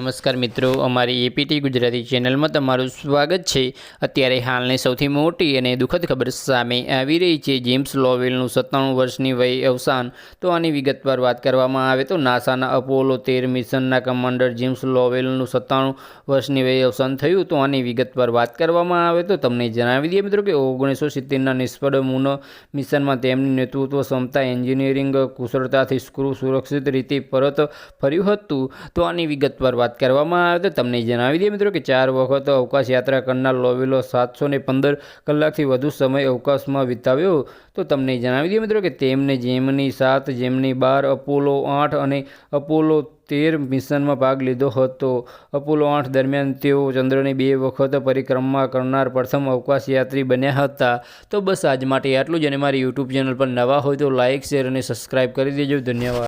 નમસ્કાર મિત્રો, અમારી એપીટી ગુજરાતી ચેનલમાં તમારું સ્વાગત છે। અત્યારે હાલની સૌથી મોટી અને દુઃખદ ખબર સામે આવી રહી છે। જેમ્સ લોવેલનું 97 વર્ષની વયે અવસાન। તો આની વિગતવાર વાત કરવામાં આવે તો નાસાના અપોલો 13 મિશનના કમાન્ડર જેમ્સ લોવેલનું 97 વર્ષની વયે અવસાન થયું। તો આની વિગતવાર વાત કરવામાં આવે તો તમને જણાવી દઈએ મિત્રો કે 1970ના નિષ્ફળ મૂન મિશનમાં તેમની નેતૃત્વ ક્ષમતા, એન્જિનિયરિંગ કુશળતાથી ક્રૂ સુરક્ષિત રીતે પરત ફર્યું હતું। તો આની વિગતવાર વાત કરવામાં આવે તો તમને જણાવી દઈએ મિત્રો કે 4 વખત અવકાશ યાત્રા કરનાર લોવેલો 715 કલાકથી વધુ સમય અવકાશમાં વિતાવ્યો। તો તમને જણાવી દઈએ મિત્રો કે તેમને જેમની 7, જેમની 12, અપોલો 8 અને અપોલો 13 મિશનમાં ભાગ લીધો હતો। અપોલો 8 દરમિયાન તેઓ ચંદ્રની 2 વખત પરિક્રમા કરનાર પ્રથમ અવકાશયાત્રી બન્યા હતા। તો બસ આજ માટે આટલું જ, અને મારી યુટ્યુબ ચેનલ પર નવા હોય તો લાઇક, શેર અને સબસ્ક્રાઈબ કરી દેજો। ધન્યવાદ।